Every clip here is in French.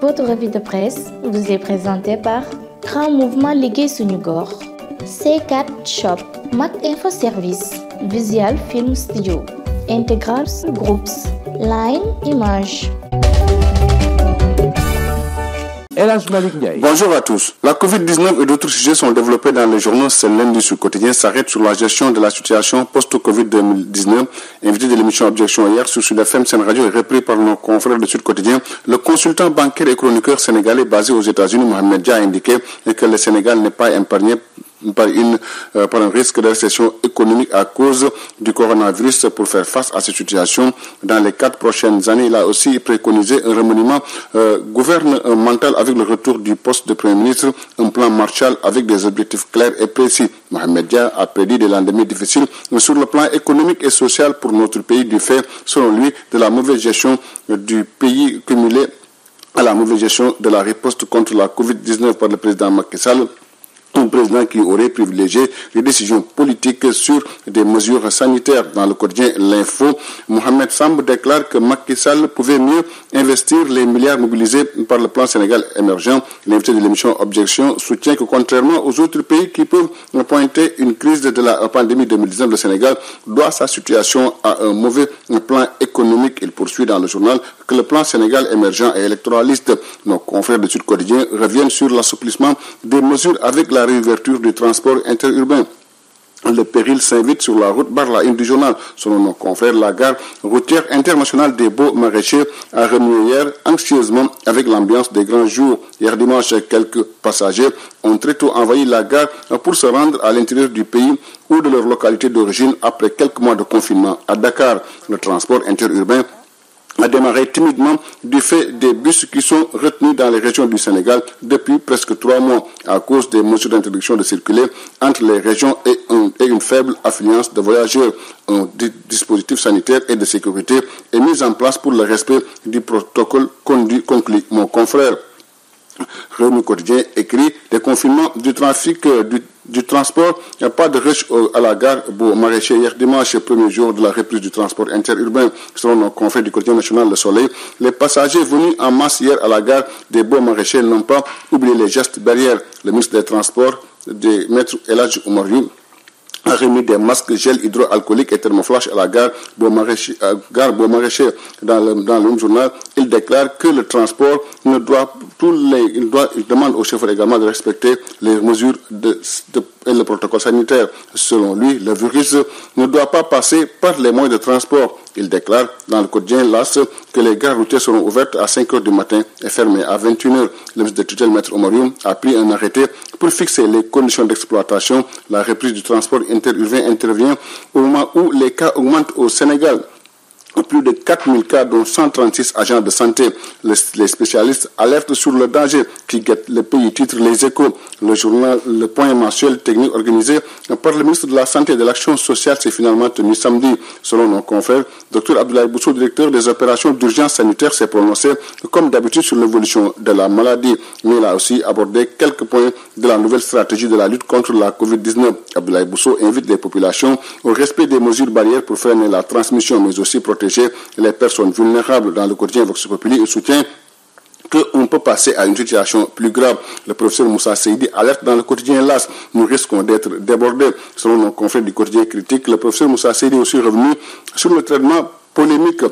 Votre revue de presse vous est présentée par Grand Mouvement Liggéey Suñu Gox, C4 Shop, Mac Info Service, Visual Film Studio, Integral Groups, Line Image. Bonjour à tous. La Covid-19 et d'autres sujets sont développés dans les journaux. Ce lundi sur Quotidien s'arrête sur la gestion de la situation post-Covid 2019. Invité de l'émission Objection hier sur Sud FM, Sen Radio et repris par nos confrères de Sud Quotidien, le consultant bancaire et chroniqueur sénégalais basé aux États-Unis, Mohamed Dia, a indiqué que le Sénégal n'est pas épargné par un risque de récession économique à cause du coronavirus. Pour faire face à cette situation dans les 4 prochaines années, il a aussi préconisé un remaniement gouvernemental avec le retour du poste de Premier ministre, un plan Marshall avec des objectifs clairs et précis. Mohamed Dia a prédit des lendemains difficiles sur le plan économique et social pour notre pays du fait, selon lui, de la mauvaise gestion du pays cumulée à la mauvaise gestion de la riposte contre la Covid-19 par le président Macky Sall. Un président qui aurait privilégié les décisions politiques sur des mesures sanitaires. Dans le quotidien L'Info, Mohamed Samb déclare que Macky Sall pouvait mieux investir les milliards mobilisés par le plan Sénégal émergent. L'invité de l'émission Objection soutient que contrairement aux autres pays qui peuvent pointer une crise de la pandémie 2019, le Sénégal doit sa situation à un mauvais plan économique. Il poursuit dans le journal que le plan Sénégal émergent est électoraliste. Nos confrères de Sud Quotidien reviennent sur l'assouplissement des mesures avec la réouverture du transport interurbain. Le péril s'invite sur la route barre la une du journal. Selon nos confrères, la gare routière internationale des Beaux Maraîchers a remué hier anxieusement avec l'ambiance des grands jours. Hier dimanche, quelques passagers ont très tôt envahi la gare pour se rendre à l'intérieur du pays ou de leur localité d'origine après quelques mois de confinement à Dakar. Le transport interurbain a démarré timidement du fait des bus qui sont retenus dans les régions du Sénégal depuis presque 3 mois à cause des mesures d'interdiction de circuler entre les régions et une faible affluence de voyageurs. Un dispositif sanitaire et de sécurité est mis en place pour le respect du protocole conclu. Mon confrère Réunion Quotidien écrit des confinements du trafic du transport. Il n'y a pas de rush à la gare Beaux Maraîchers hier dimanche, premier jour de la reprise du transport interurbain. Selon nos confrères du quotidien national Le Soleil, les passagers venus en masse hier à la gare des Beaux Maraîchers n'ont pas oublié les gestes barrières. Le ministre des Transports, Maître El Hadji Oumar Youm, a remis des masques gel hydroalcoolique et thermoflash à la gare Beaux Maraîchers. Dans le même journal, il déclare que le transport il demande aux chauffeurs également de respecter les mesures et le protocole sanitaire. Selon lui, le virus ne doit pas passer par les moyens de transport. Il déclare dans le quotidien LAS que les gares routières seront ouvertes à 5 h du matin et fermées à 21 h. Le ministre de tutelle, Maître Oumar Youm, a pris un arrêté pour fixer les conditions d'exploitation. La reprise du transport interurbain intervient au moment où les cas augmentent au Sénégal. Plus de 4000 cas, dont 136 agents de santé. Les spécialistes alertent sur le danger qui guette le pays, titre Les Échos. Le journal Le Point mensuel technique organisé par le ministre de la Santé et de l'Action sociale s'est finalement tenu samedi. Selon nos confrères, Dr Abdoulaye Bousso, directeur des opérations d'urgence sanitaire, s'est prononcé comme d'habitude sur l'évolution de la maladie. Mais il a aussi abordé quelques points de la nouvelle stratégie de la lutte contre la Covid-19. Abdoulaye Bousso invite les populations au respect des mesures barrières pour freiner la transmission, mais aussi protéger les personnes vulnérables. Dans le quotidien Vox Populi, il soutient qu'on peut passer à une situation plus grave. Le professeur Moussa Seydi alerte dans le quotidien LAS. Nous risquons d'être débordés. Selon nos confrères du quotidien Critique, le professeur Moussa Seydi est aussi revenu sur le traitement polémique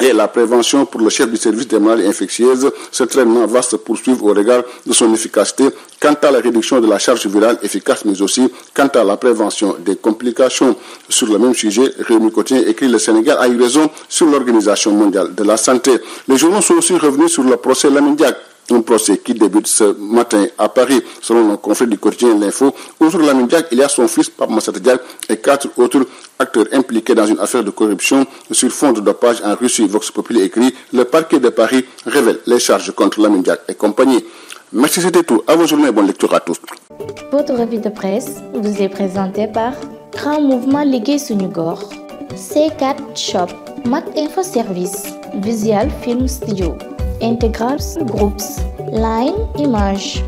et la prévention pour le chef du service des maladies infectieuses. Ce traitement va se poursuivre au regard de son efficacité quant à la réduction de la charge virale efficace, mais aussi quant à la prévention des complications. Sur le même sujet, Réunion Quotidien écrit: le Sénégal a eu raison sur l'Organisation mondiale de la santé. Les journaux sont aussi revenus sur le procès Lamine Diack. Un procès qui débute ce matin à Paris. Selon nos confrères du quotidien L'Info, autour de Lamine Diack, il y a son fils Pape Massata Diack et 4 autres acteurs impliqués dans une affaire de corruption sur fond de dopage en Russie. Vox Populi écrit: le parquet de Paris révèle les charges contre Lamine Diack et compagnie. Merci, c'était tout. À vos journées et bonne lecture à tous. Votre revue de presse vous est présentée par Grand Mouvement Liggéey Suñu Gox, C4 Shop, Mac Info Service, Visual Film Studio, Integral Groups, Line Image.